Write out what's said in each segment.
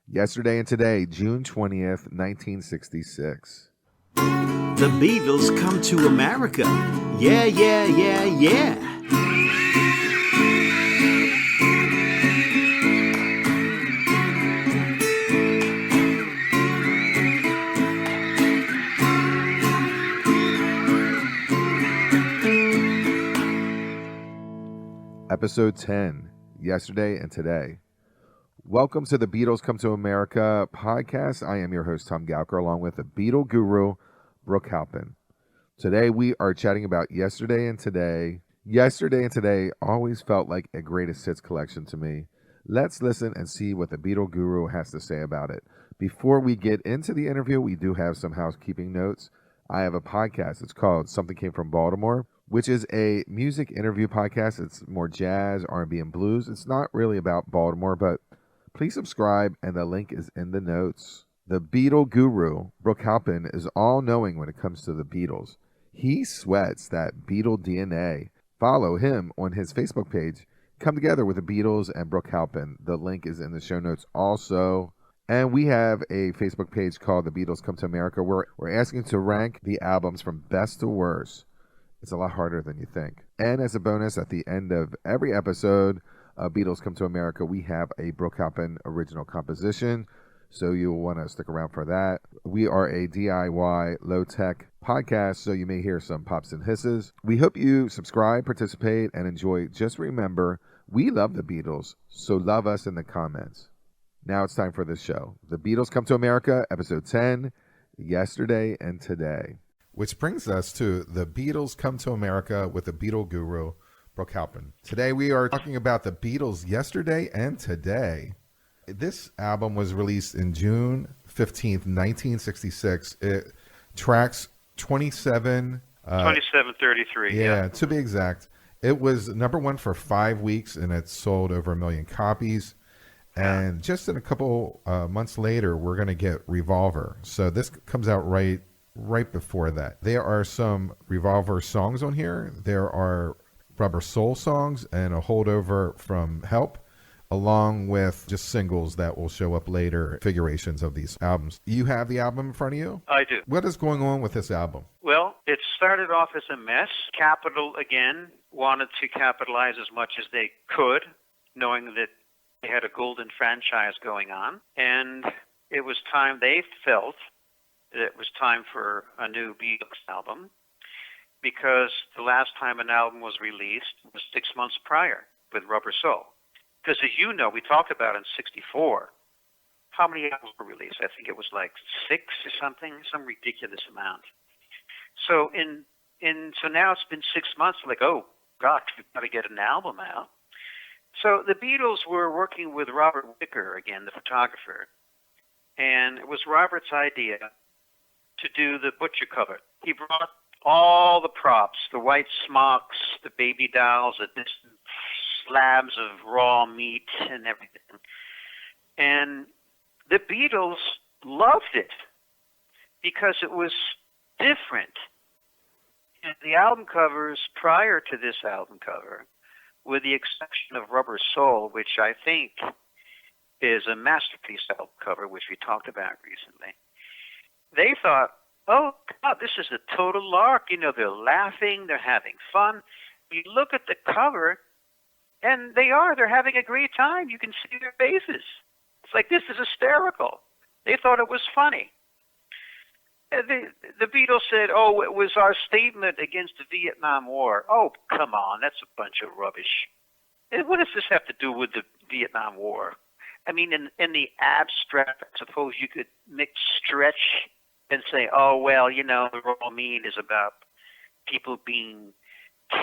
Yesterday and Today, June 20th, 1966. The Beatles Come to America. Yeah, yeah, yeah, yeah. Episode 10, Yesterday and Today. Welcome to the Beatles Come to America podcast. I am your host, Tom Gouker, along with the Beatles Guru Brooke Halpin. Today we are chatting about Yesterday and Today. Yesterday and Today always felt like a greatest hits collection to me. Let's listen and see what the Beatles Guru has to say about it. Before we get into the interview, we do have some housekeeping notes. I have a podcast. It's called Something Came from Baltimore, which is a music interview podcast. It's more jazz, R&B, and blues. It's not really about Baltimore, but please subscribe, and the link is in the notes. The Beatles Guru, Brooke Halpin, is all-knowing when it comes to the Beatles. He sweats that Beatle DNA. Follow him on his Facebook page. Come Together with the Beatles and Brooke Halpin. The link is in the show notes also. And we have a Facebook page called The Beatles Come to America, where we're asking to rank the albums from best to worst. It's a lot harder than you think. And as a bonus, at the end of every episode of Beatles Come to America, we have a Brooke Halpin original composition. So you'll want to stick around for that. We are a DIY low-tech podcast, so you may hear some pops and hisses. We hope you subscribe, participate, and enjoy. Just remember, we love the Beatles, so love us in the comments. Now it's time for this show. The Beatles Come to America, Episode 10, Yesterday and Today. Which brings us to The Beatles Come to America with the Beatles Guru, Brooke Halpin. Today we are talking about the Beatles Yesterday and Today. This album was released in June 15th, 1966. It tracks 2733. Yeah, to be exact. It was number one for 5 weeks, and it sold over 1 million copies. And just in a couple months later, we're going to get Revolver. So this comes out right before that. There are some Revolver songs on here. There are Rubber Soul songs and a holdover from Help, along with just singles that will show up later, figurations of these albums. You have the album in front of you? I do. What is going on with this album? Well, it started off as a mess. Capitol, again, wanted to capitalize as much as they could, knowing that they had a golden franchise going on. And it was time, they felt, that it was time for a new Beatles album, because the last time an album was released was 6 months prior with Rubber Soul. Because as you know, we talked about in 64, how many albums were released? I think it was like 6 or something, some ridiculous amount. So so now it's been 6 months, like, oh, God, we've got to get an album out. So the Beatles were working with Robert Wicker, again, the photographer, and it was Robert's idea to do the Butcher cover. He brought all the props, the white smocks, the baby dolls, the slabs of raw meat and everything. And the Beatles loved it because it was different. And the album covers prior to this album cover, with the exception of Rubber Soul, which I think is a masterpiece album cover, which we talked about recently, they thought, oh, God, this is a total lark. You know, they're laughing, they're having fun. You look at the cover, and they're having a great time. You can see their faces. It's like, this is hysterical. They thought it was funny. The Beatles said, oh, it was our statement against the Vietnam War. Oh, come on, that's a bunch of rubbish. And what does this have to do with the Vietnam War? I mean, in the abstract, I suppose you could stretch and say, oh, well, you know, the raw meat is about people being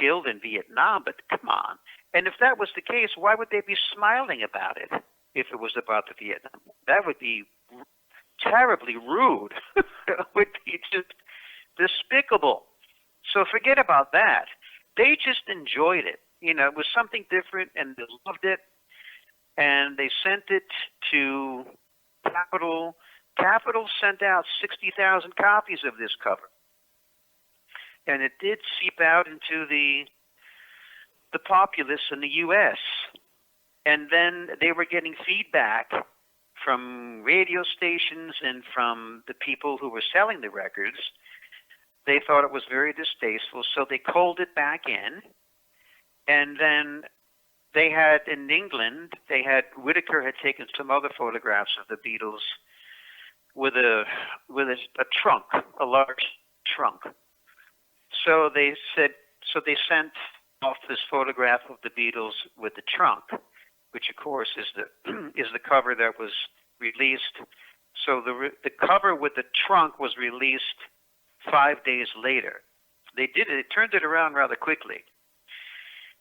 killed in Vietnam, but come on. And if that was the case, why would they be smiling about it if it was about the Vietnam War? That would be terribly rude. It would be just despicable. So forget about that. They just enjoyed it. You know, it was something different, and they loved it. And they sent it to Capitol. Capitol sent out 60,000 copies of this cover. And it did seep out into the populace in the U.S. And then they were getting feedback from radio stations and from the people who were selling the records. They thought it was very distasteful, so they called it back in. And then they had, in England, Whitaker had taken some other photographs of the Beatles with a trunk, a large trunk. So they sent off this photograph of the Beatles with the trunk, which of course is the cover that was released. So the cover with the trunk was released 5 days later. They turned it around rather quickly.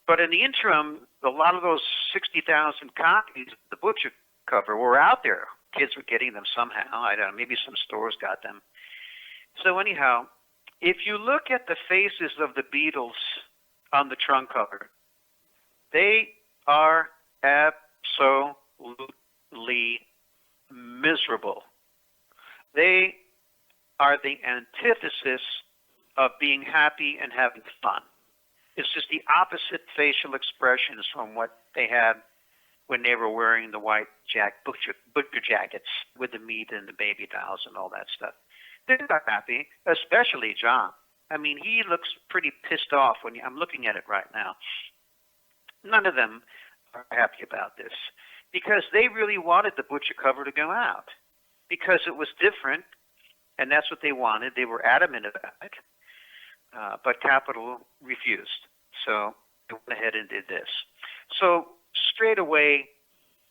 But in the interim, a lot of those 60,000 copies of the butcher cover were out there. Kids were getting them somehow. I don't know, maybe some stores got them. So anyhow, if you look at the faces of the Beatles on the trunk cover, they are absolutely miserable. They are the antithesis of being happy and having fun. It's just the opposite facial expressions from what they had when they were wearing the white butcher jackets with the meat and the baby dolls and all that stuff. They're not happy, especially John. I mean, he looks pretty pissed off when I'm looking at it right now. None of them are happy about this because they really wanted the butcher cover to go out because it was different, and that's what they wanted. They were adamant about it, but Capitol refused. So they went ahead and did this. So straight away,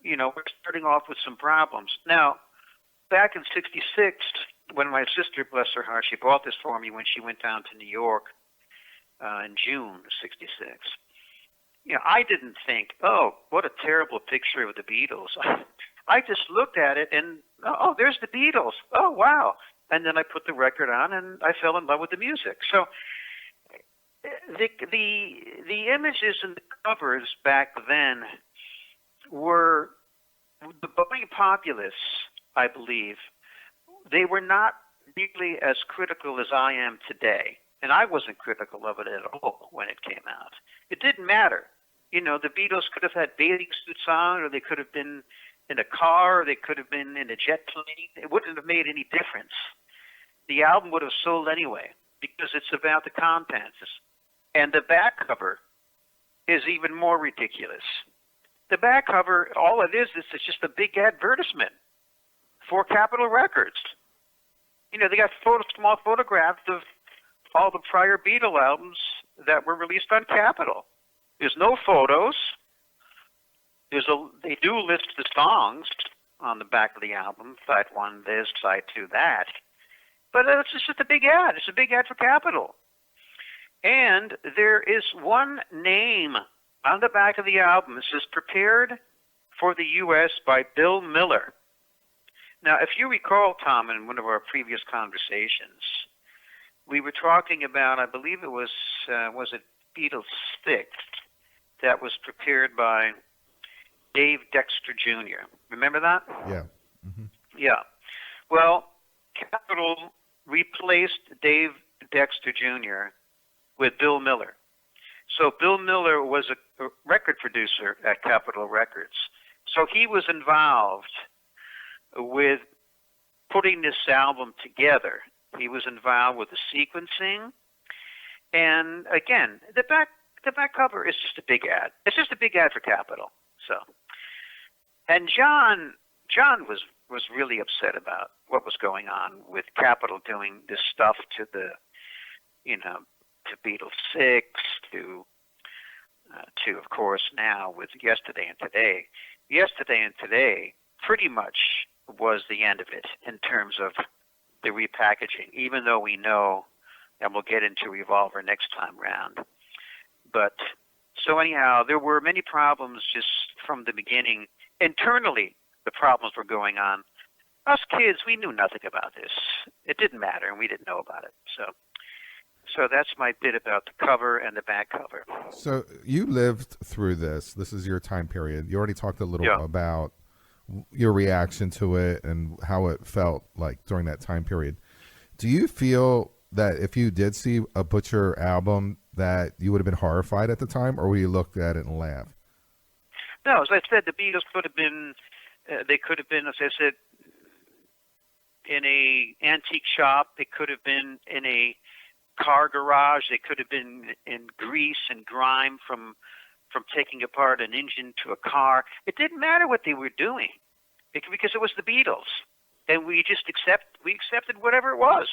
we're starting off with some problems. Now, back in '66, when my sister, bless her heart, she bought this for me when she went down to New York in June of '66. I didn't think, oh, what a terrible picture of the Beatles. I just looked at it and, oh, there's the Beatles. Oh, wow. And then I put the record on and I fell in love with the music. So the images and the covers back then were the buying populace, I believe. They were not nearly as critical as I am today. And I wasn't critical of it at all when it came out. It didn't matter. The Beatles could have had bathing suits on, or they could have been in a car, or they could have been in a jet plane. It wouldn't have made any difference. The album would have sold anyway, because it's about the contents. And the back cover is even more ridiculous. The back cover, all it is it's just a big advertisement for Capitol Records. They got small photographs of all the prior Beatle albums that were released on Capitol. There's no photos. They do list the songs on the back of the album, side 1 this, side 2 that. But it's just a big ad. It's a big ad for Capitol. And there is one name on the back of the album. It says, prepared for the U.S. by Bill Miller. Now, if you recall, Tom, in one of our previous conversations, we were talking about, I believe it was it Beatles Stick, that was prepared by Dave Dexter Jr. Remember that? Yeah. Mm-hmm. Yeah. Well, Capitol replaced Dave Dexter Jr. with Bill Miller. So Bill Miller was a record producer at Capitol Records. So he was involved with putting this album together. He was involved with the sequencing. And again, the back cover is just a big ad. It's just a big ad for Capitol. So, and John was really upset about what was going on with Capitol doing this stuff to the, to Beatles 6, to of course now with Yesterday and Today. Yesterday and Today pretty much was the end of it in terms of the repackaging, even though we know, and we'll get into Revolver next time round. But so anyhow, there were many problems just from the beginning. Internally, the problems were going on. Us kids, we knew nothing about this. It didn't matter, and we didn't know about it. So that's my bit about the cover and the back cover. So you lived through this. This is your time period. You already talked a little about your reaction to it and how it felt like during that time period. Do you feel that if you did see a Butcher album that you would have been horrified at the time, or would you look at it and laugh? No, as I said, the Beatles could have been They could have been, as I said, in a antique shop. They could have been in a car garage. They could have been in grease and grime from taking apart an engine to a car. It didn't matter what they were doing because it was the Beatles, and we accepted whatever it was.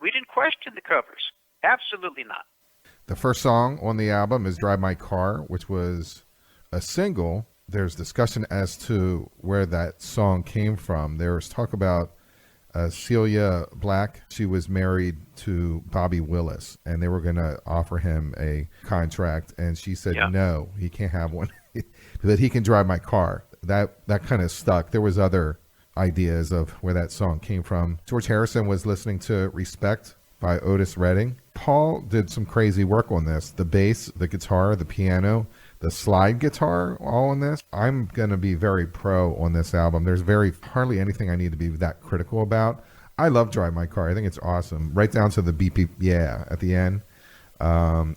We didn't question the covers. Absolutely not. The first song on the album is Drive My Car, which was a single. There's discussion as to where that song came from. There was talk about Celia Black. She was married to Bobby Willis, and they were going to offer him a contract, and she said, no, he can't have one, that he can drive my car. That kind of stuck. There was other ideas of where that song came from. George Harrison was listening to Respect by Otis Redding. Paul did some crazy work on this. The bass, the guitar, the piano, the slide guitar, all in this. I'm going to be very pro on this album. There's hardly anything I need to be that critical about. I love Drive My Car. I think it's awesome. Right down to the beep, beep, yeah, at the end.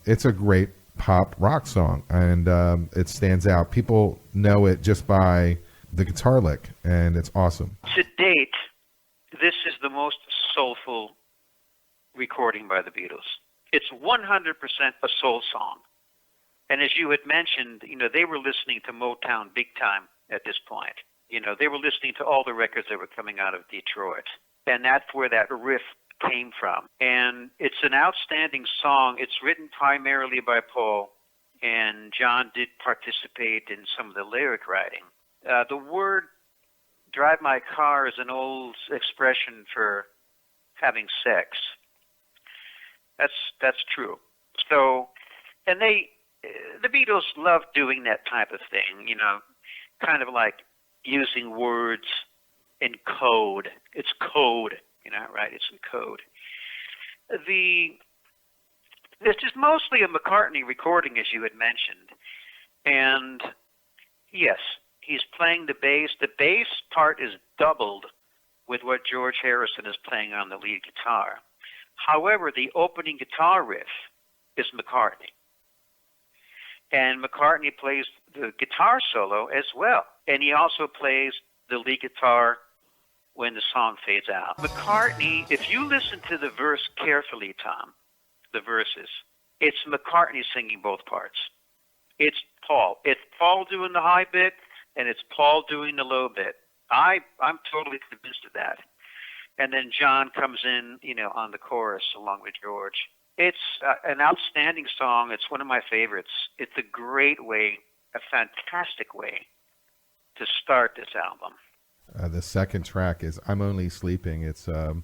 It's a great pop rock song, and it stands out. People know it just by the guitar lick, and it's awesome. To date, this is the most soulful recording by the Beatles. It's 100% a soul song. And as you had mentioned, they were listening to Motown big time at this point. They were listening to all the records that were coming out of Detroit. And that's where that riff came from. And it's an outstanding song. It's written primarily by Paul, and John did participate in some of the lyric writing. The word drive my car is an old expression for having sex. That's true. So, and the Beatles loved doing that type of thing, kind of like using words in code. It's code, right? It's in code. This is mostly a McCartney recording, as you had mentioned. And yes, he's playing the bass. The bass part is doubled with what George Harrison is playing on the lead guitar. However, the opening guitar riff is McCartney. And McCartney plays the guitar solo as well. And he also plays the lead guitar when the song fades out. McCartney, if you listen to the verse carefully, Tom, the verses, it's McCartney singing both parts. It's Paul. It's Paul doing the high bit, and it's Paul doing the low bit. I'm totally convinced of that. And then John comes in, on the chorus along with George. It's an outstanding song. It's one of my favorites. It's a great way, a fantastic way to start this album. The second track is I'm Only Sleeping. It's a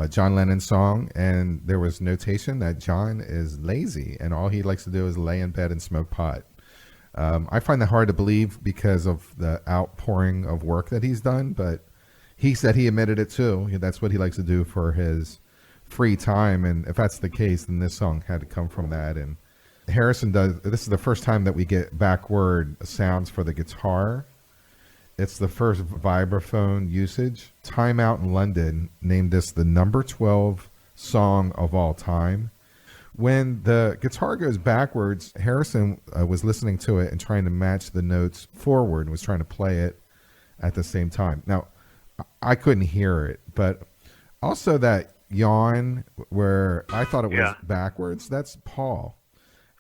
John Lennon song, and there was notation that John is lazy, and all he likes to do is lay in bed and smoke pot. I find that hard to believe because of the outpouring of work that he's done, but he said he admitted it too. That's what he likes to do for his free time, and if that's the case, then this song had to come from that. And Harrison this is the first time that we get backward sounds for the guitar. It's the first vibraphone usage. Time Out in London named this the number 12 song of all time. When the guitar goes backwards, Harrison was listening to it and trying to match the notes forward and was trying to play it at the same time. Now, I couldn't hear it, but also that yawn where I thought it was backwards, that's Paul.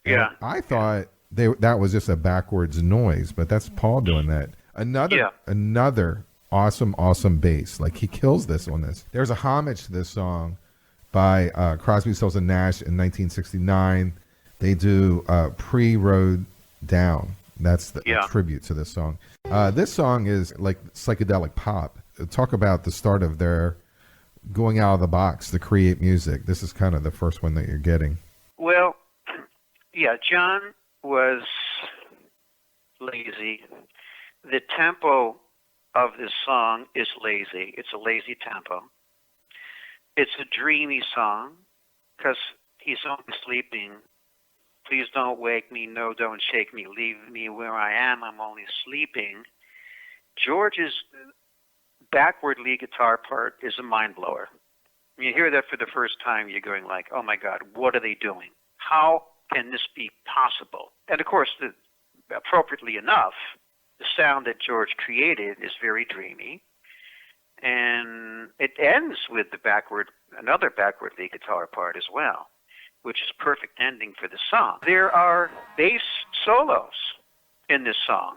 And I thought that was just a backwards noise, but that's Paul doing that. Another awesome bass. Like, he kills this on this. There's a homage to this song by Crosby, Stills and Nash in 1969. They do Pre-Road Down. That's the tribute to this song. This song is like psychedelic pop. Talk about the start of their going out of the box to create music. This is kind of the first one that you're getting. Well, John was lazy. The tempo of this song is lazy. It's a lazy tempo. It's a dreamy song because he's only sleeping. Please don't wake me. No, don't shake me. Leave me where I am. I'm only sleeping. George's backward lead guitar part is a mind blower. When you hear that for the first time, you're going like, oh my God, what are they doing? How can this be possible? And of course, appropriately enough, the sound that George created is very dreamy, and it ends with another backward lead guitar part as well, which is perfect ending for the song. There are bass solos in this song.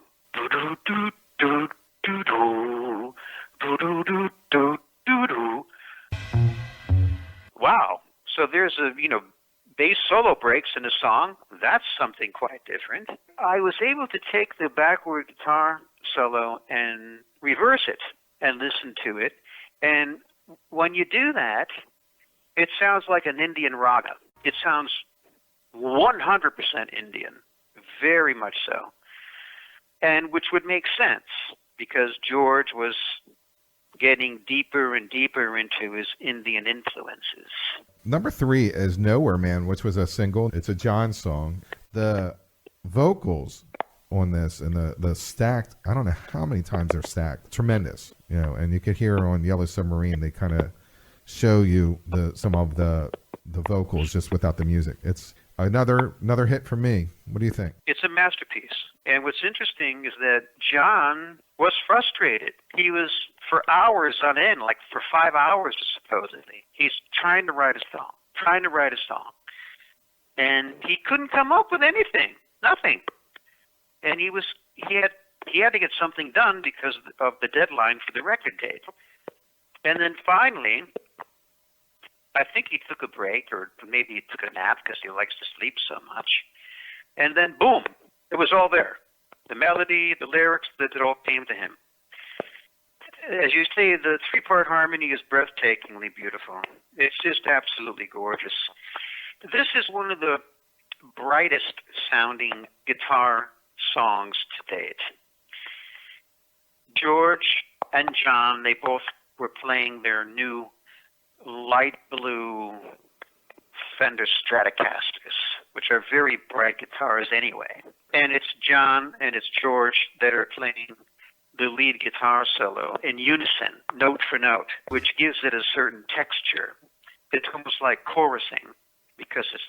Wow. So there's bass solo breaks in a song. That's something quite different. I was able to take the backward guitar solo and reverse it and listen to it. And when you do that, it sounds like an Indian raga. It sounds 100% Indian, very much so. And which would make sense because George was getting deeper and deeper into his Indian influences. Number 3 is Nowhere Man, which was a single. It's a John song. The vocals on this and the stacked, I don't know how many times they're stacked. Tremendous, and you could hear on Yellow Submarine, they kind of show you some of the vocals just without the music. It's another hit for me. What do you think? It's a masterpiece. And what's interesting is that John was frustrated. He was for hours on end, like for 5 hours supposedly. He's trying to write a song. And he couldn't come up with anything, nothing. And he had to get something done because of the deadline for the record date. And then finally, I think he took a break, or maybe he took a nap because he likes to sleep so much. And then, boom, it was all there. The melody, the lyrics, that it all came to him. As you say, the 3-part harmony is breathtakingly beautiful. It's just absolutely gorgeous. This is one of the brightest sounding guitar songs to date. George and John, they both were playing their new light blue Fender Stratocasters, which are very bright guitars anyway. And it's John and it's George that are playing the lead guitar solo in unison, note for note, which gives it a certain texture. It's almost like chorusing because it's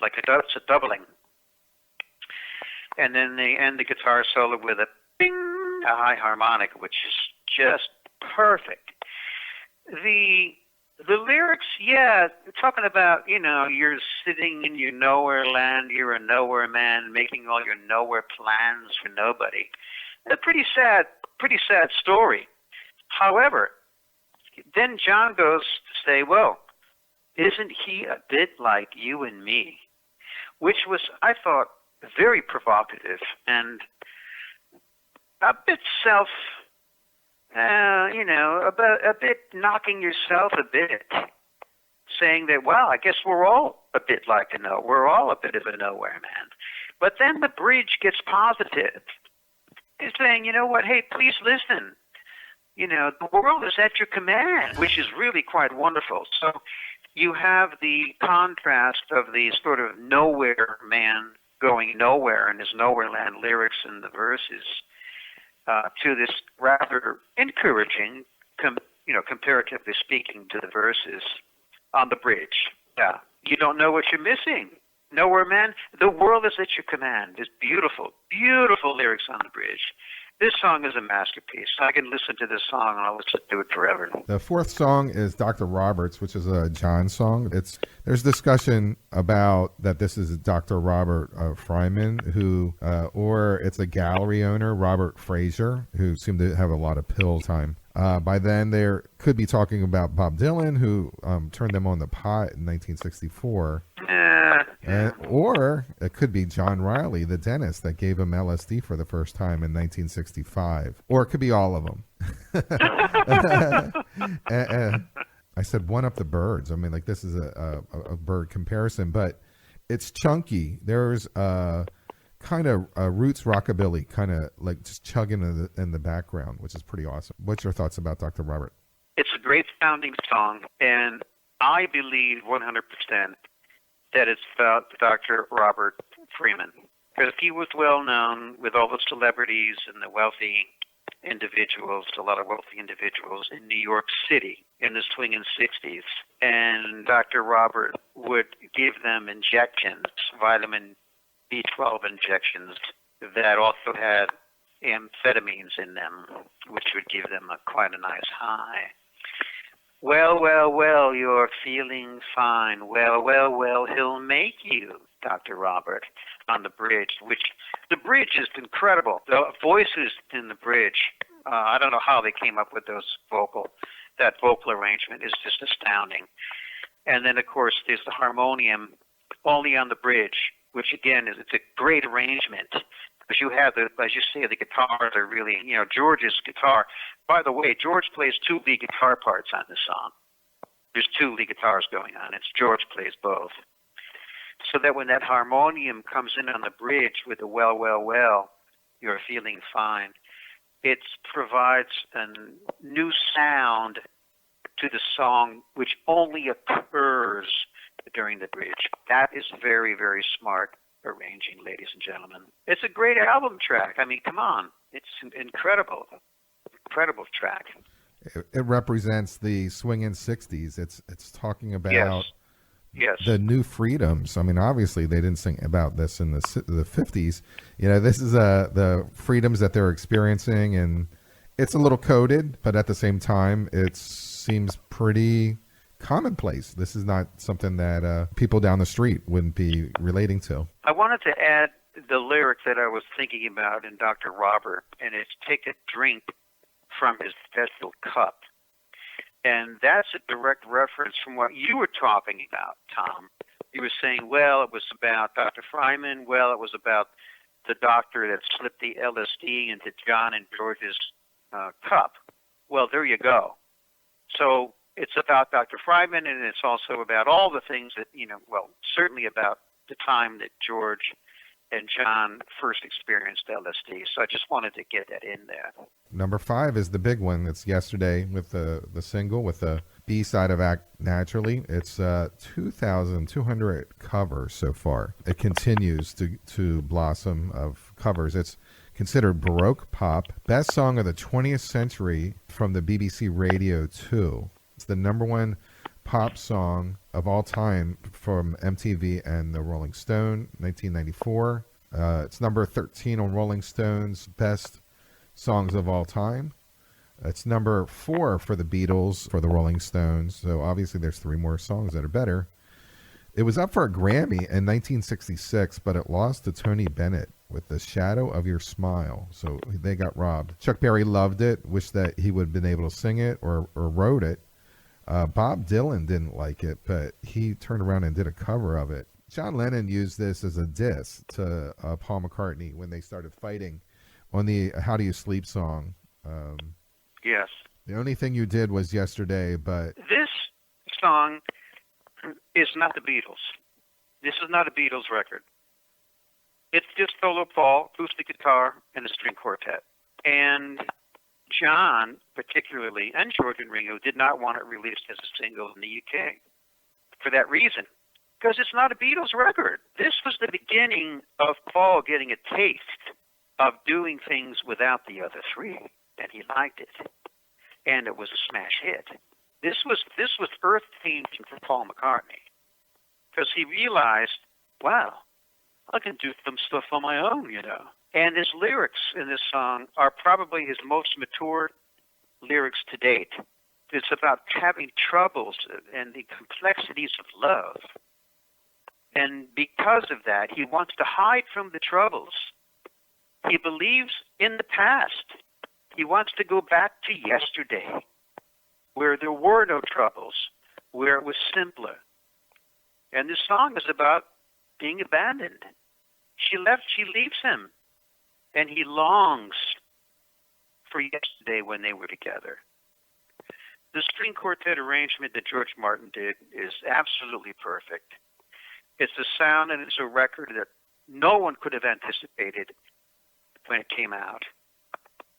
a doubling. And then they end the guitar solo with a bing, a high harmonic, which is just perfect. The lyrics, yeah, talking about, you're sitting in your nowhere land, you're a nowhere man, making all your nowhere plans for nobody. A pretty sad story. However, then John goes to say, well, isn't he a bit like you and me? Which was, I thought, very provocative and a bit a bit knocking yourself a bit, saying that, well, I guess we're all a bit like we're all a bit of a nowhere man. But then the bridge gets positive. It's saying, you know what, hey, please listen. The world is at your command, which is really quite wonderful. So you have the contrast of the sort of nowhere man going nowhere in his nowhere land lyrics in the verses to this rather encouraging, comparatively speaking, to the verses on the bridge. Yeah, you don't know what you're missing. Nowhere man, the world is at your command. There's beautiful, beautiful lyrics on the bridge. This song is a masterpiece. I can listen to this song and I'll listen to it forever. The 4th song is Dr. Roberts, which is a John song. There's discussion about that this is Dr. Robert Fryman, who, or it's a gallery owner, Robert Fraser, who seemed to have a lot of pill time. By then, they could be talking about Bob Dylan, who turned them on the pot in 1964. Or it could be John Riley, the dentist, that gave him LSD for the first time in 1965. Or it could be all of them. I said one up the birds. I mean, like, this is a bird comparison, but it's chunky. There's kind of roots rockabilly, kind of like just chugging in the background, which is pretty awesome. What's your thoughts about Dr. Robert? It's a great sounding song, and I believe 100% that it's about Dr. Robert Freeman, because he was well known with all the celebrities and the wealthy individuals, a lot of wealthy individuals in New York City in the swinging 60s. And Dr. Robert would give them injections, vitamin B12 injections, that also had amphetamines in them, which would give them quite a nice high. Well, well, well, you're feeling fine. Well, well, well, he'll make you, Dr. Robert, on the bridge, which the bridge is incredible. The voices in the bridge, I don't know how they came up with that vocal arrangement is just astounding. And then, of course, there's the harmonium only on the bridge, which, again, it's a great arrangement. Because you have, as you say, the guitars are really, George's guitar. By the way, George plays two lead guitar parts on this song. There's two lead guitars going on. George plays both. So that when that harmonium comes in on the bridge with the well, well, well, you're feeling fine, it provides a new sound to the song which only occurs during the bridge. That is very, very smart arranging, ladies and gentlemen. It's a great album track. I mean, come on. It's incredible track. It represents the swinging 60s. It's talking about yes. the new freedoms. I mean, obviously they didn't sing about this in the 50s. This is the freedoms that they're experiencing, and it's a little coded, but at the same time, it seems pretty commonplace. This is not something that people down the street wouldn't be relating to. I wanted to add the lyric that I was thinking about in Dr. Robert, and it's take a drink from his special cup. And that's a direct reference from what you were talking about, Tom. You were saying, well, it was about Dr. Fryman. Well, it was about the doctor that slipped the LSD into John and George's cup. Well, there you go. So it's about Dr. Fryman, and it's also about all the things that, certainly about the time that George and John first experienced LSD. So I just wanted to get that in there. Number 5 is the big one. It's Yesterday with the single with the B-side of Act Naturally. It's 2,200 covers so far. It continues to blossom of covers. It's considered Baroque pop, best song of the 20th century from the BBC Radio 2. It's the number 1 pop song of all time from MTV and the Rolling Stone, 1994. It's number 13 on Rolling Stone's best songs of all time. It's number 4 for the Beatles, for the Rolling Stones. So obviously there's 3 more songs that are better. It was up for a Grammy in 1966, but it lost to Tony Bennett with The Shadow of Your Smile. So they got robbed. Chuck Berry loved it, wished that he would have been able to sing it or wrote it. Bob Dylan didn't like it, but he turned around and did a cover of it. John Lennon used this as a diss to Paul McCartney when they started fighting on the How Do You Sleep song. Yes. The only thing you did was Yesterday, but... This song is not the Beatles. This is not a Beatles record. It's just solo Paul, acoustic guitar, and a string quartet. And John, particularly, and George and Ringo, did not want it released as a single in the UK for that reason, because it's not a Beatles record. This was the beginning of Paul getting a taste of doing things without the other 3, and he liked it, and it was a smash hit. This was earth-changing for Paul McCartney, because he realized, wow, I can do some stuff on my own, And his lyrics in this song are probably his most mature lyrics to date. It's about having troubles and the complexities of love. And because of that, he wants to hide from the troubles. He believes in the past. He wants to go back to yesterday, where there were no troubles, where it was simpler. And this song is about being abandoned. She leaves him. And he longs for yesterday when they were together. The string quartet arrangement that George Martin did is absolutely perfect. It's a sound and it's a record that no one could have anticipated when it came out.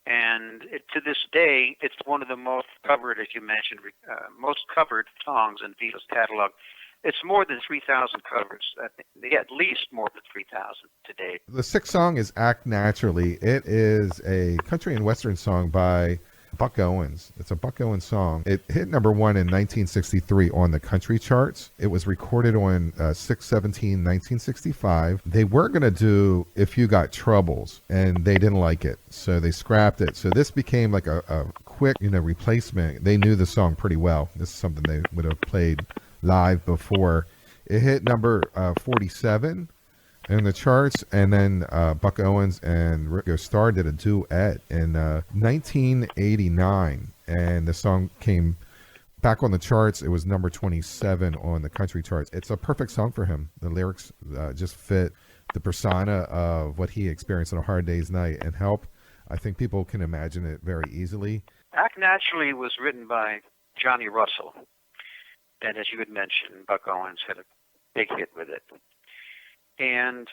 And to this day, it's one of the most covered, as you mentioned, most covered songs in Beatles catalog. It's more than 3,000 covers. I think at least more than 3,000 to date. The 6th song is Act Naturally. It is a country and western song by Buck Owens. It's a Buck Owens song. It hit number one in 1963 on the country charts. It was recorded on 6/17/1965. They were going to do If You Got Troubles, and they didn't like it, so they scrapped it. So this became like a quick, replacement. They knew the song pretty well. This is something they would have played live before. It hit number 47 in the charts, and then Buck Owens and Ringo Starr did a duet in 1989, and the song came back on the charts. It was number 27 on the country charts. It's a perfect song for him. The lyrics just fit the persona of what he experienced on a hard day's night and help. I think people can imagine it very easily. Act Naturally was written by Johnny Russell, and as you had mentioned, Buck Owens had a big hit with it. And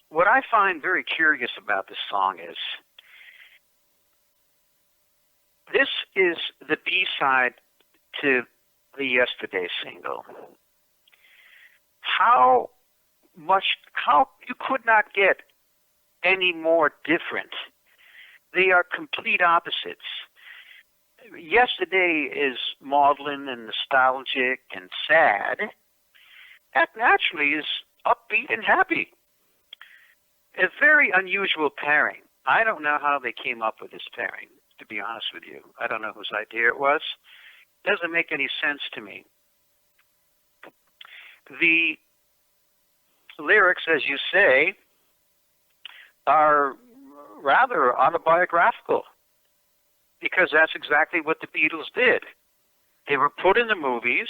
what I find very curious about this song is this is the B-side to the Yesterday single. How you could not get any more different. They are complete opposites. Yesterday is maudlin and nostalgic and sad. Act Naturally is upbeat and happy. A very unusual pairing. I don't know how they came up with this pairing, to be honest with you. I don't know whose idea it was. It doesn't make any sense to me. The lyrics, as you say, are rather autobiographical, because that's exactly what the Beatles did. They were put in the movies,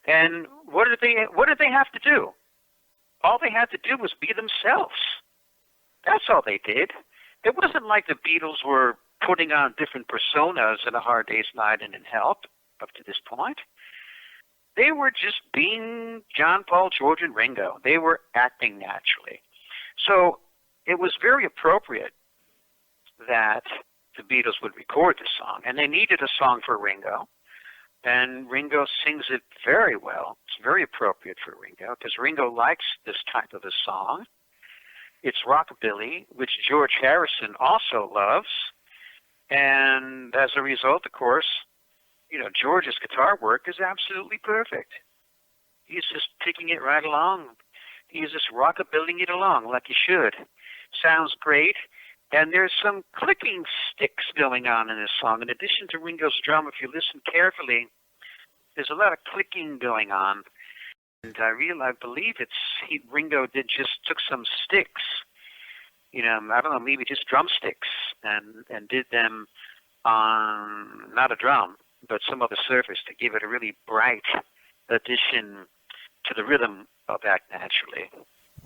and what did they have to do? All they had to do was be themselves. That's all they did. It wasn't like the Beatles were putting on different personas in A Hard Day's Night and in Help up to this point. They were just being John, Paul, George, and Ringo. They were acting naturally. So it was very appropriate that the Beatles would record this song, and they needed a song for Ringo. And Ringo sings it very well. It's very appropriate for Ringo, because Ringo likes this type of a song. It's rockabilly, which George Harrison also loves. And as a result, of course, George's guitar work is absolutely perfect. He's just taking it right along. He's just rockabillying it along like he should. Sounds great. And there's some clicking sticks going on in this song. In addition to Ringo's drum, if you listen carefully, there's a lot of clicking going on. And I believe Ringo took some sticks, I don't know, maybe just drumsticks, and did them on, not a drum, but some other surface to give it a really bright addition to the rhythm of Act Naturally.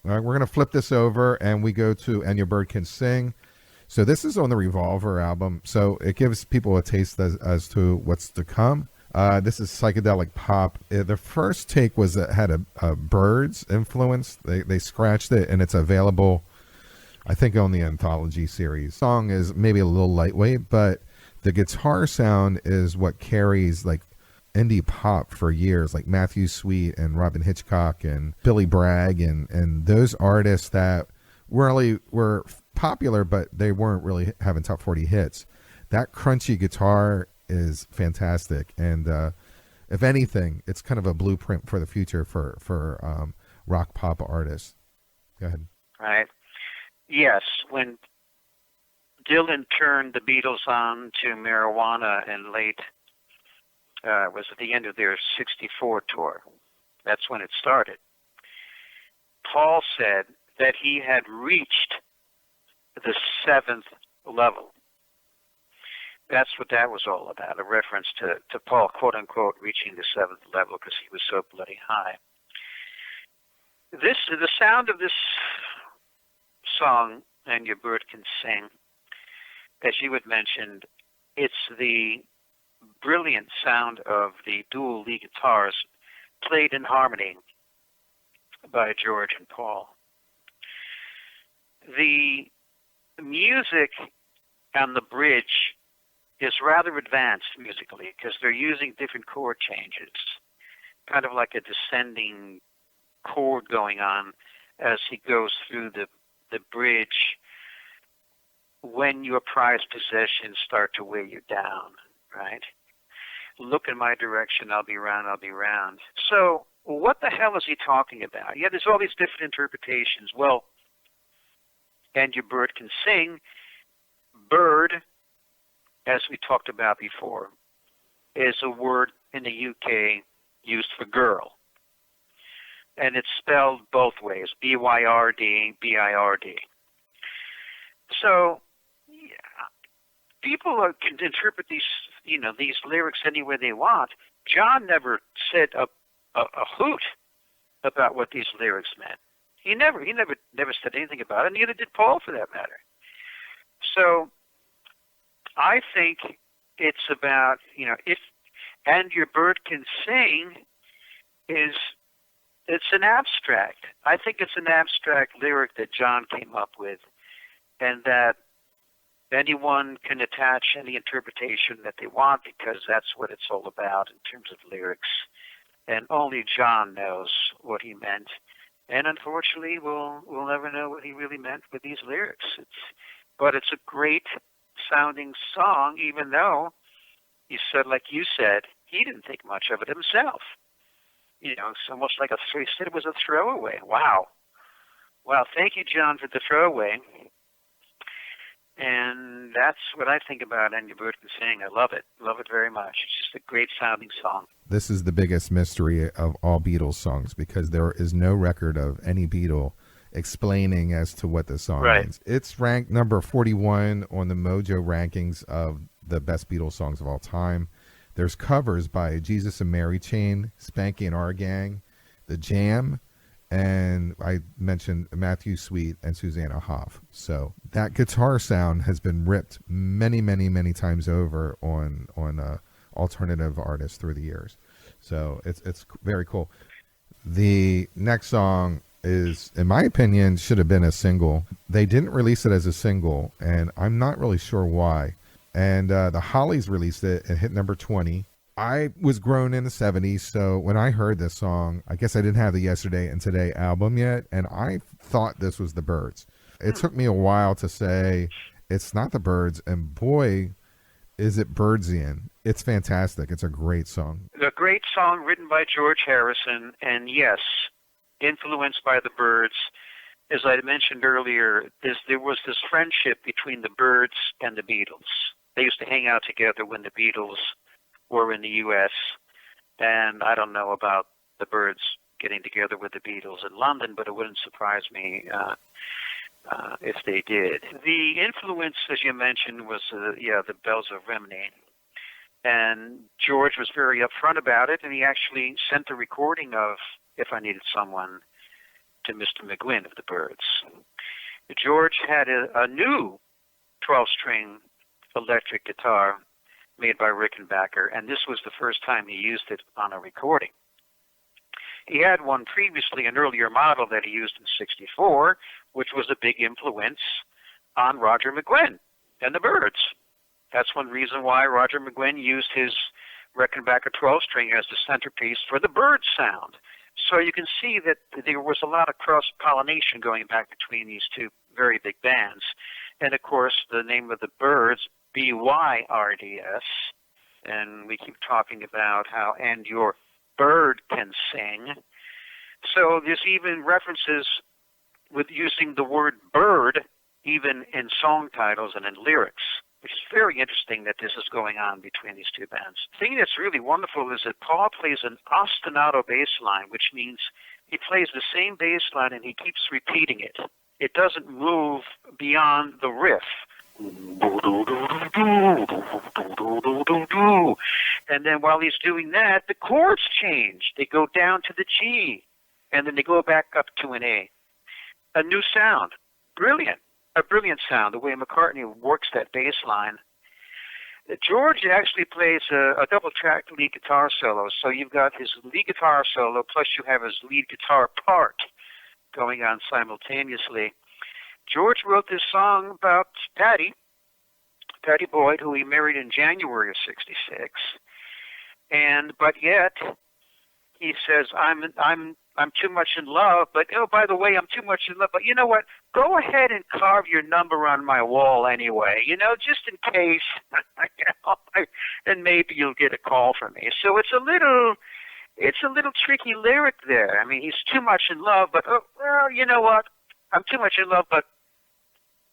All right, we're going to flip this over, and we go to And Your Bird Can Sing. So this is on the Revolver album, so it gives people a taste as to what's to come. This is psychedelic pop. The first take was that had a Byrds influence. They scratched it, and it's available, I think, on the Anthology series. The song is maybe a little lightweight, but the guitar sound is what carries like indie pop for years, like Matthew Sweet and Robin Hitchcock and Billy Bragg and those artists that really were popular, but they weren't really having top 40 hits. That crunchy guitar is fantastic, and if anything, it's kind of a blueprint for the future for rock pop artists. Go ahead. Right. Yes, when Dylan turned the Beatles on to marijuana in was at the end of their 64 tour. That's when it started. Paul said that he had reached the seventh level. That's what that was all about, a reference to Paul, quote unquote, reaching the seventh level because he was so bloody high. The sound of this song, And Your Bird Can Sing, as you had mentioned, it's the brilliant sound of the dual lead guitars played in harmony by George and Paul. The music and the bridge is rather advanced musically because they're using different chord changes, kind of like a descending chord going on as he goes through the bridge. when your prized possessions start to weigh you down, right? Look in my direction, I'll be round, I'll be round. So what the hell is he talking about? Yeah, there's all these different interpretations. Well, and your bird can sing. Bird, as we talked about before, is a word in the UK used for girl. And it's spelled both ways, B-Y-R-D, B-I-R-D. So people can interpret these lyrics any way they want. John never said a hoot about what these lyrics meant. He never said anything about it, and neither did Paul for that matter. So I think it's about, if and your bird can sing it's an abstract. I think it's an abstract lyric that John came up with, and that anyone can attach any interpretation that they want, because that's what it's all about in terms of lyrics. And only John knows what he meant. And unfortunately, we'll never know what he really meant with these lyrics. But it's a great sounding song, even though like you said, he didn't think much of it himself. It's almost like he said it was a throwaway. Wow. Well, thank you, John, for the throwaway. And that's what I think about And Your Bird Can Sing. I love it. Love it very much. It's just a great sounding song. This is the biggest mystery of all Beatles songs, because there is no record of any Beatle explaining as to what the song means. It's ranked number 41 on the Mojo rankings of the best Beatles songs of all time. There's covers by Jesus and Mary Chain, Spanky and Our Gang, The Jam, and I mentioned Matthew Sweet and Susanna Hoff. So that guitar sound has been ripped many, many, many times over on alternative artists through the years. So it's very cool. The next song is, in my opinion, should have been a single. They didn't release it as a single, and I'm not really sure why. And the Hollies released it and hit number 20. I was grown in the 70s, so when I heard this song, I guess I didn't have the Yesterday and Today album yet, and I thought this was the Byrds. It took me a while to say it's not the Byrds, and boy, is it Birdsian. It's fantastic. It's a great song. A great song written by George Harrison, and yes, influenced by the Byrds. As I mentioned earlier, there was this friendship between the Byrds and the Beatles. They used to hang out together when the Beatles were in the U.S., and I don't know about the Byrds getting together with the Beatles in London, but it wouldn't surprise me if they did. The influence, as you mentioned, was the Bells of Rhymney, and George was very upfront about it, and he actually sent a recording of If I Needed Someone to Mr. McGuinn of the Byrds. George had a new 12-string electric guitar made by Rickenbacker, and this was the first time he used it on a recording. He had one previously, an earlier model that he used in '64, which was a big influence on Roger McGuinn and the Byrds. That's one reason why Roger McGuinn used his Rickenbacker 12-string as the centerpiece for the Byrds sound. So you can see that there was a lot of cross-pollination going back between these two very big bands. And, of course, the name of the Byrds, B-Y-R-D-S, and we keep talking about how And Your Bird Can Sing. So there's even references with using the word bird even in song titles and in lyrics, which is very interesting that this is going on between these two bands. The thing that's really wonderful is that Paul plays an ostinato bass line, which means he plays the same bass line and he keeps repeating it. It doesn't move beyond the riff. And then while he's doing that, the chords change. They go down to the G, and then they go back up to an A. A new sound. Brilliant. A brilliant sound, the way McCartney works that bass line. George actually plays a double-track lead guitar solo. So you've got his lead guitar solo, plus you have his lead guitar part going on simultaneously. George wrote this song about Patty Boyd, who he married in January of '66. But yet, he says, I'm I'm too much in love, but oh, by the way, I'm too much in love. But you know what? Go ahead and carve your number on my wall anyway, just in case, then maybe you'll get a call from me. So it's a little tricky lyric there. I mean, he's too much in love, but, oh, well, you know what? I'm too much in love, but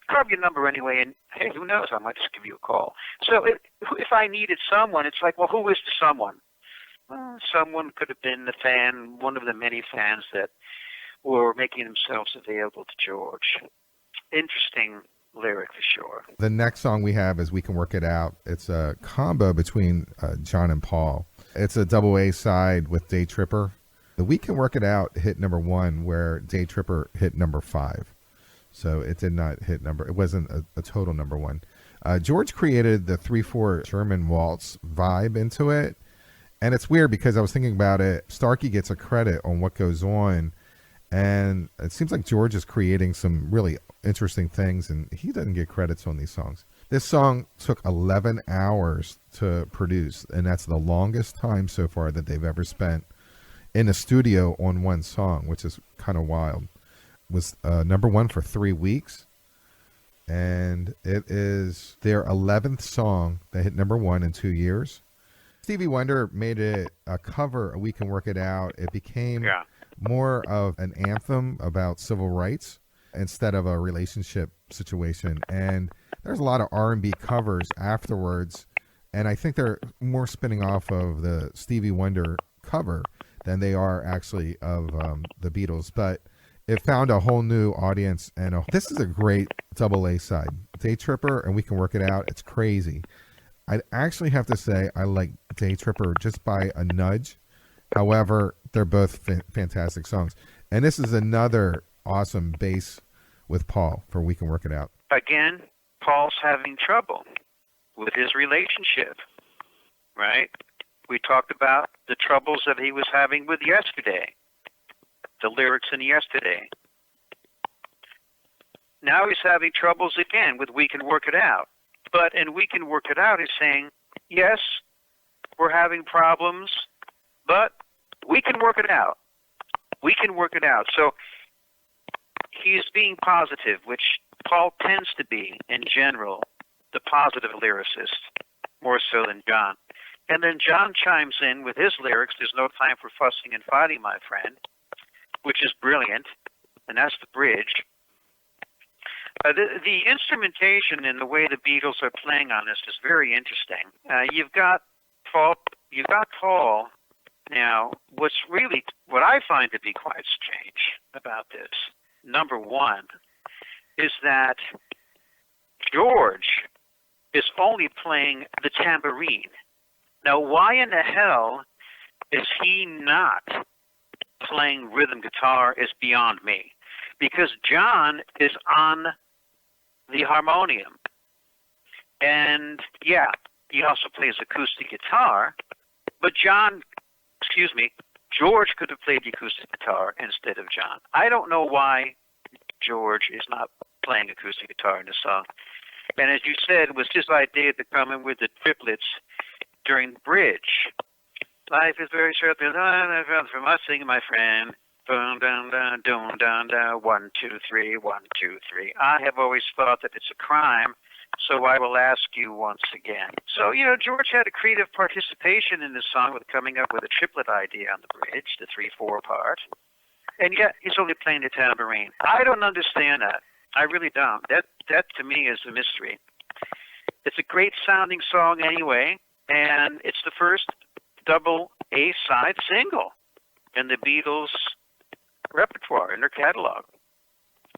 carve your number anyway, and hey, who knows? I might just give you a call. So if I needed someone, it's like, well, who is the someone? Well, someone could have been the fan, one of the many fans that were making themselves available to George. Interesting lyric for sure. The next song we have is We Can Work It Out. It's a combo between John and Paul. It's a double A side with Day Tripper. The We Can Work It Out hit number 1, where Day Tripper hit number 5. So it did not hit it wasn't a total number 1. George created the 3/4 German waltz vibe into it. And it's weird because I was thinking about it. Starkey gets a credit on What Goes On. And it seems like George is creating some really interesting things, and he doesn't get credits on these songs. This song took 11 hours to produce, and that's the longest time so far that they've ever spent in a studio on one song, which is kind of wild. It was number 1 for 3 weeks, and it is their 11th song that hit number 1 in 2 years. Stevie Wonder made it a cover of We Can Work It Out. It became more of an anthem about civil rights instead of a relationship situation. And there's a lot of R&B covers afterwards, and I think they're more spinning off of the Stevie Wonder cover than they are actually of the Beatles. But it found a whole new audience, and this is a great double A side. Day Tripper and We Can Work It Out. It's crazy. I'd actually have to say I like Day Tripper just by a nudge. However, they're both fantastic songs. And this is another awesome bass with Paul for We Can Work It Out. Again, Paul's having trouble with his relationship, right? We talked about the troubles that he was having with Yesterday, the lyrics in Yesterday. Now he's having troubles again with We Can Work It Out. But in We Can Work It Out, he's saying, yes, we're having problems, but we can work it out. We can work it out. So he's being positive, which Paul tends to be, in general, the positive lyricist, more so than John. And then John chimes in with his lyrics, There's No Time for Fussing and Fighting, My Friend, which is brilliant, and that's the bridge. The instrumentation and the way the Beatles are playing on this is very interesting. You've got Paul. Now, what I find to be quite strange about this, number 1, is that George is only playing the tambourine. Now, why in the hell is he not playing rhythm guitar is beyond me. Because John is on the harmonium. And, yeah, he also plays acoustic guitar, but George could have played the acoustic guitar instead of John. I don't know why George is not playing acoustic guitar in the song. And as you said, it was his idea to come in with the triplets during the bridge. Life is very short, from us singing, my friend. Dun, dun, dun, dun, dun, dun, 1, 2, 3, 1, 2, 3. I have always thought that it's a crime, so I will ask you once again. So, George had a creative participation in this song with coming up with a triplet idea on the bridge, the 3/4 part. And yet, he's only playing the tambourine. I don't understand that. I really don't. That to me is a mystery. It's a great sounding song anyway, and it's the first double A-side single in the Beatles' repertoire, in their catalog,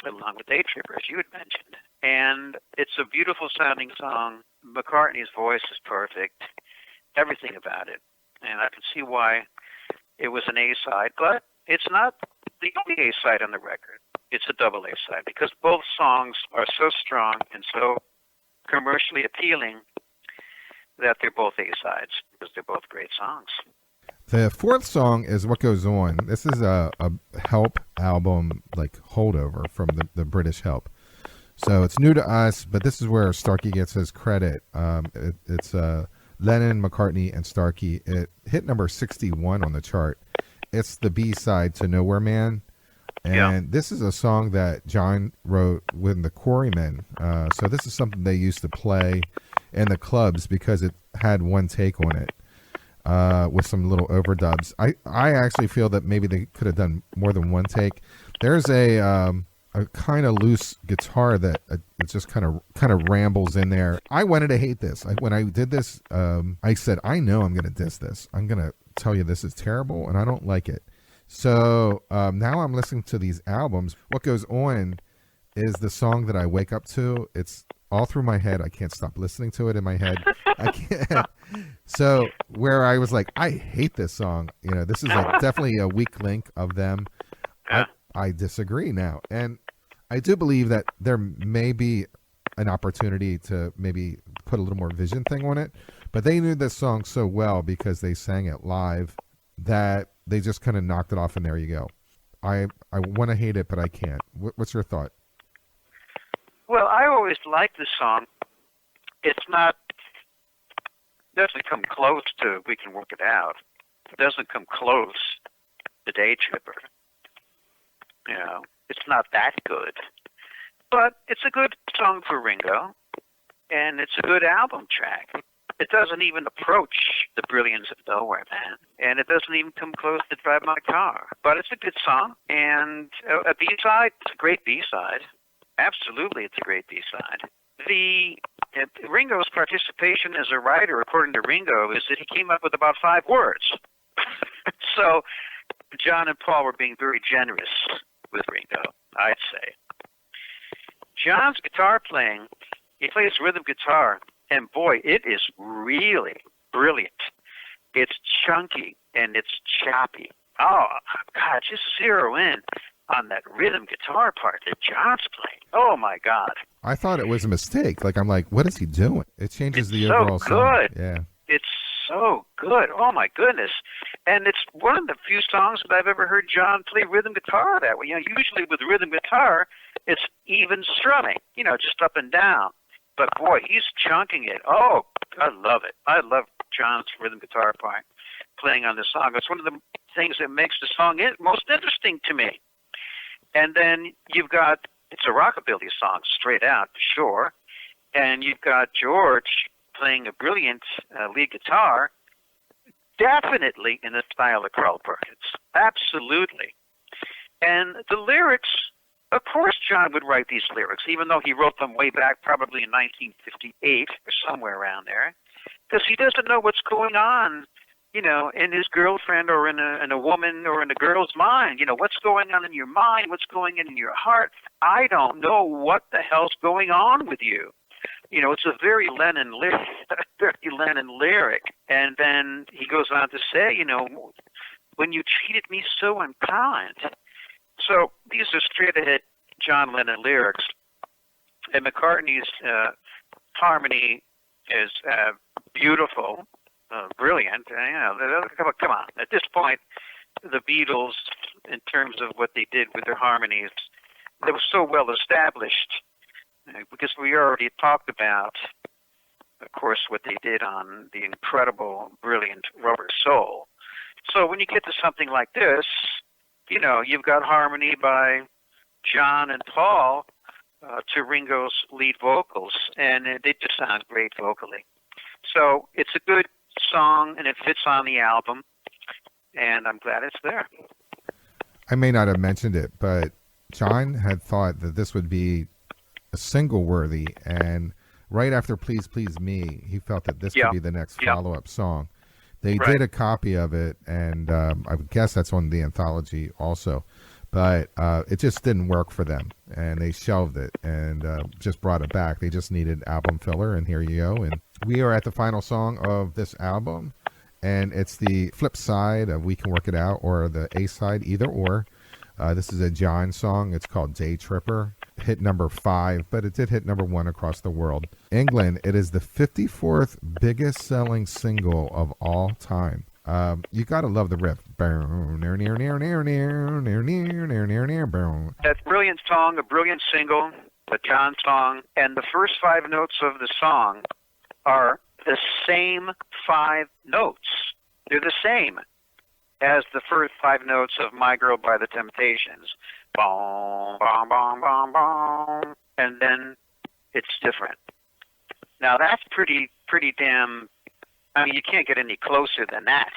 along with Day Tripper, as you had mentioned. And it's a beautiful sounding song. McCartney's voice is perfect. Everything about it. And I can see why it was an A-side, but it's not the only A-side on the record. It's a double A-side because both songs are so strong and so commercially appealing that they're both A-sides because they're both great songs. The 4th song is What Goes On. This is a Help album, like holdover from the British Help. So it's new to us, but this is where Starkey gets his credit. It's Lennon, McCartney, and Starkey. It hit number 61 on the chart. It's the B-side to Nowhere Man. And this is a song that John wrote with the Quarrymen. So this is something they used to play in the clubs because it had one take on it with some little overdubs. I actually feel that maybe they could have done more than one take. There's a kind of loose guitar that it just kind of rambles in there. I wanted to hate this. When I did this, I said, I know I'm going to diss this. I'm going to tell you this is terrible, and I don't like it. So now I'm listening to these albums. What goes on is the song that I wake up to. It's all through my head. I can't stop listening to it in my head. I can't. So where I was like, I hate this song. This is definitely a weak link of them. I disagree now. And I do believe that there may be an opportunity to maybe put a little more vision thing on it. But they knew this song so well because they sang it live that they just kind of knocked it off, and there you go. I want to hate it, but I can't. What's your thought? Well, I always liked the song. It's not, doesn't come close to We Can Work It Out. It doesn't come close to Day Tripper. It's not that good. But it's a good song for Ringo, and it's a good album track. It doesn't even approach the brilliance of Nowhere Man, and it doesn't even come close to Drive My Car. But it's a good song, and a B-side, it's a great B-side. Absolutely, it's a great B-side. Ringo's participation as a writer, according to Ringo, is that he came up with about 5 words. So John and Paul were being very generous with Ringo, I'd say. John's guitar playing, he plays rhythm guitar, and boy, it is really brilliant. It's chunky and it's choppy. Oh, God, just zero in on that rhythm guitar part that John's playing. Oh, my God. I thought it was a mistake. I'm like, what is he doing? It changes the so overall song. Good. Yeah. It's so good. Oh, my goodness. And it's one of the few songs that I've ever heard John play rhythm guitar that way. Usually with rhythm guitar, it's even strumming, just up and down. But, boy, he's chunking it. Oh, I love it. I love John's rhythm guitar part playing on this song. It's one of the things that makes the song most interesting to me. And then you've got, it's a rockabilly song, straight out, sure. And you've got George playing a brilliant lead guitar, definitely in the style of Carl Perkins. Absolutely. And the lyrics, of course John would write these lyrics, even though he wrote them way back probably in 1958 or somewhere around there, because he doesn't know what's going on, in his girlfriend or in a woman or in a girl's mind. What's going on in your mind? What's going on in your heart? I don't know what the hell's going on with you. It's a very Lennon lyric. And then he goes on to say, when you treated me so unkind. So these are straight-ahead John Lennon lyrics. And McCartney's harmony is beautiful, brilliant. Come on. At this point, the Beatles, in terms of what they did with their harmonies, they were so well established because we already talked about, of course, what they did on the incredible, brilliant Rubber Soul. So when you get to something like this, you've got harmony by John and Paul to Ringo's lead vocals, and they just sound great vocally. So it's a good song, and it fits on the album, and I'm glad it's there. I may not have mentioned it, but John had thought that this would be a single worthy, and right after Please Please Me, he felt that this could be the next follow-up song. They did a copy of it, and I would guess that's on the Anthology also, but it just didn't work for them, and they shelved it and just brought it back. They just needed album filler, and here you go. And we are at the final song of this album, and it's the flip side of We Can Work It Out, or the A side, either or. This is a John song. It's called Day Tripper. Hit number 5, but it did hit number 1 across the world. England, it is the 54th biggest selling single of all time. You got to love the riff. That brilliant song, a brilliant single, a John song, and the first 5 notes of the song are the same 5 notes. They're the same. as the first 5 notes of My Girl by the Temptations. Boom, boom, boom, boom, boom. And then it's different. Now that's pretty damn, I mean, you can't get any closer than that.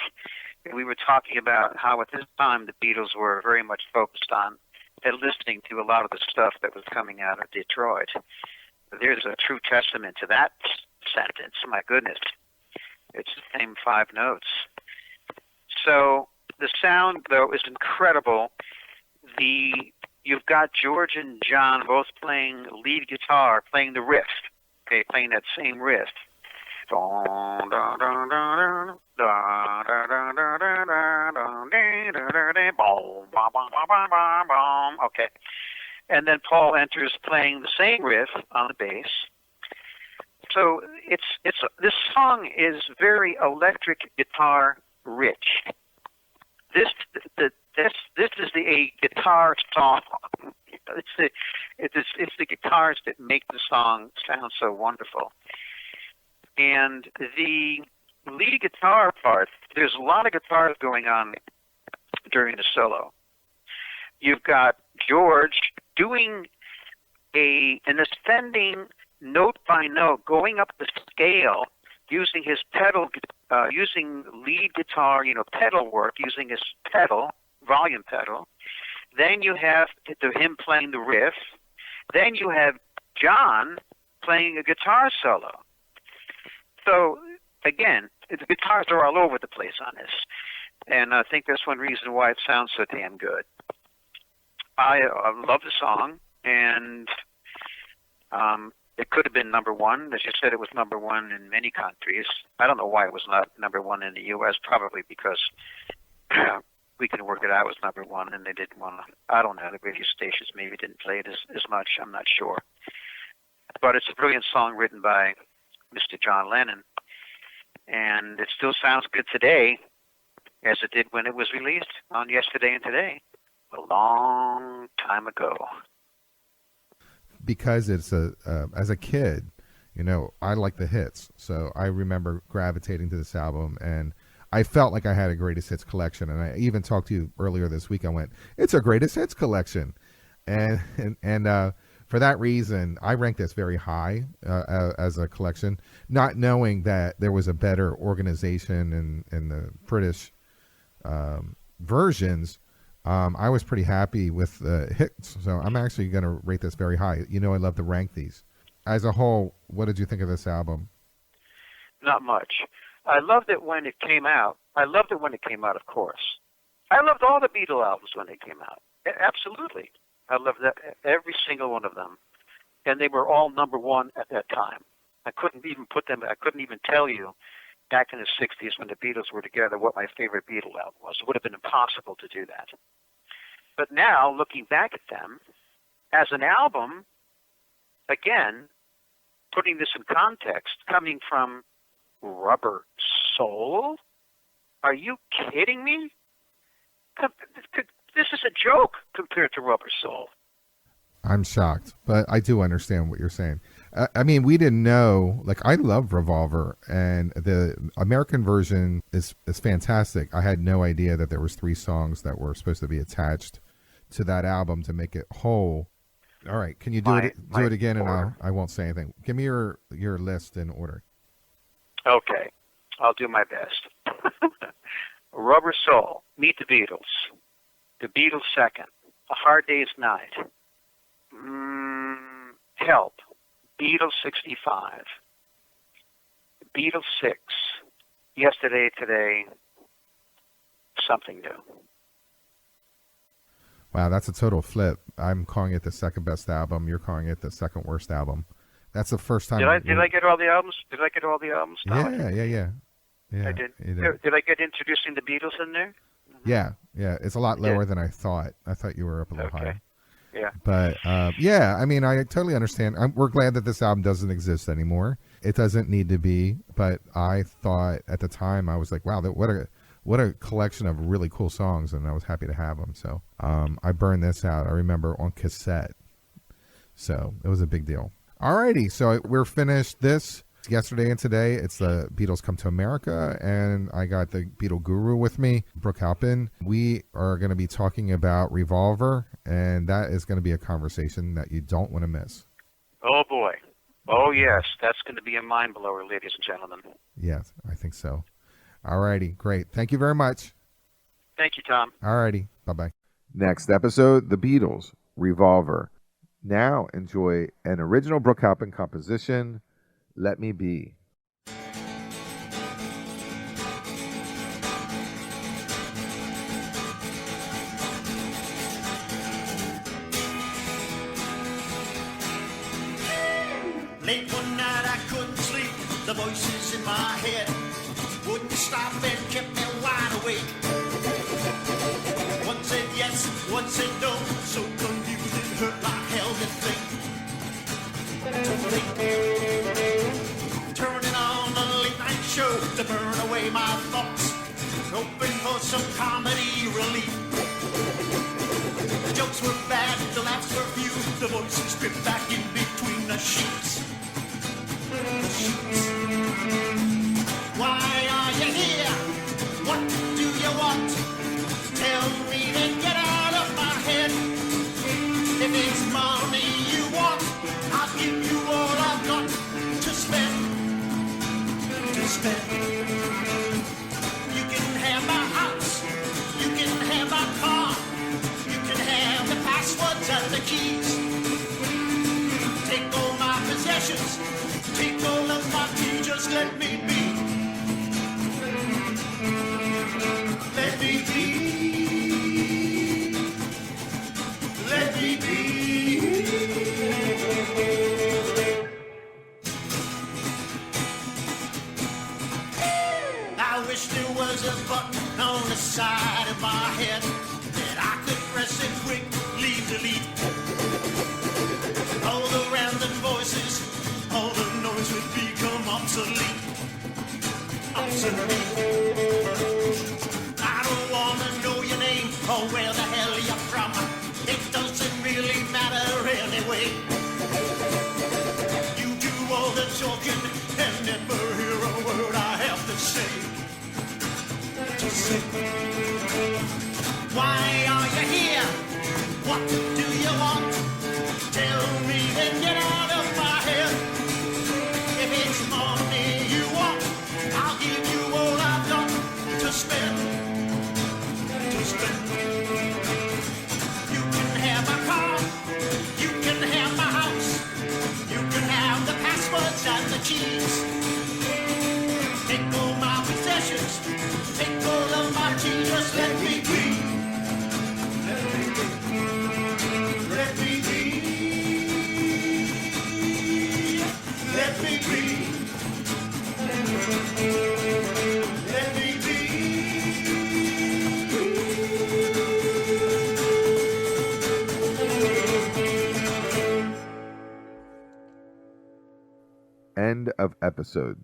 We were talking about how at this time the Beatles were very much focused on and listening to a lot of the stuff that was coming out of Detroit. There's a true testament to that sentence. My goodness. It's the same 5 notes. So the sound, though, is incredible. You've got George and John both playing lead guitar, playing the riff, okay, playing that same riff. Okay. And then Paul enters playing the same riff on the bass. So this song is very electric guitar rich. This is a guitar song. It's the guitars that make the song sound so wonderful. And the lead guitar part, there's a lot of guitars going on during the solo. You've got George doing an ascending note by note, going up the scale, using his pedal, using lead guitar, pedal work, using his pedal, volume pedal. Then you have him playing the riff. Then you have John playing a guitar solo. So, again, the guitars are all over the place on this. And I think that's one reason why it sounds so damn good. I love the song, and it could have been number 1. As you said, it was number 1 in many countries. I don't know why it was not number 1 in the U.S., probably because we can work it out as number 1, and they didn't want to. I don't know. The radio stations maybe didn't play it as much. I'm not sure. But it's a brilliant song written by Mr. John Lennon, and it still sounds good today as it did when it was released on Yesterday and Today a long time ago. Because it's as a kid, I like the hits, so I remember gravitating to this album, and I felt like I had a greatest hits collection. And I even talked to you earlier this week. I went, it's a greatest hits collection, and for that reason, I ranked this very high as a collection, not knowing that there was a better organization in the British versions. I was pretty happy with the hits, so I'm actually going to rate this very high. I love to rank these. As a whole, what did you think of this album? Not much. I loved it when it came out. Of course. I loved all the Beatles albums when they came out. Absolutely. I loved that, every single one of them. And they were all number 1 at that time. I couldn't even tell you back in the 60s when the Beatles were together what my favorite Beatles album was. It would have been impossible to do that. But now, looking back at them, as an album, again, putting this in context, coming from Rubber Soul? Are you kidding me? This is a joke compared to Rubber Soul. I'm shocked, but I do understand what you're saying. I mean, we didn't know, I love Revolver, and the American version is fantastic. I had no idea that there was 3 songs that were supposed to be attached to that album to make it whole. All right, can you do it again, and I won't say anything. Give me your list in order. Okay, I'll do my best. Rubber Soul, Meet the Beatles. The Beatles Second, A Hard Day's Night. Help, Beatles 65. Beatles 6, Yesterday, Today, Something New. Wow, that's a total flip. I'm calling it the second best album. You're calling it the second worst album. That's the first time. Did I get all the albums? No, Yeah. I did. Did I get Introducing the Beatles in there? Mm-hmm. Yeah. It's a lot lower than I thought. I thought you were up a little higher. Yeah. But I mean, I totally understand. We're glad that this album doesn't exist anymore. It doesn't need to be. But I thought at the time, I was like, wow, what a collection of really cool songs, and I was happy to have them. So I burned this out, I remember, on cassette. So it was a big deal. Alrighty, so we're finished this Yesterday and today, it's the Beatles Come to America, and I got the Beatle Guru with me, Brooke Halpin. We are going to be talking about Revolver, and that is going to be a conversation that you don't want to miss. Oh, boy. Oh, yes. That's going to be a mind blower, ladies and gentlemen. Yes, I think so. All righty. Great. Thank you very much. Thank you, Tom. All righty. Bye-bye. Next episode, The Beatles, Revolver. Now enjoy an original Brooke Halpin composition, Let Me Be. Late one night I couldn't sleep, the voices in my head wouldn't stop and kept me wide awake. One said yes, one said no, so confused it hurt like hell to think. Turning on a late night show to burn away my thoughts, hoping for some comedy relief. The jokes were bad, the laughs were few, the voices stripped back in between the sheets. Why are you here? What do you want? Tell me then, get out of my head. If it's money you want, I'll give you all I've got to spend. You can have my house, you can have my car, you can have the passwords and the keys. Take all my possessions, take all of my tea, just let me be. Let me be. Let me be. I wish there was a button on the side of my head that I could press and quick leave delete. All the random voices, all the noise would become obsolete. I don't want to know your name or where the hell you're from. It doesn't really matter anyway. You do all the talking and never hear a word I have to say. Why are you here? What do you want? Tell me then, get out of my head. If it's money you want, I'll give you all I've got to spend. You can have my car, you can have my house, you can have the passwords and the keys. Take all my possessions, take all of my tea, just let me be. Let me be. Let me be. Let me be. End of episode.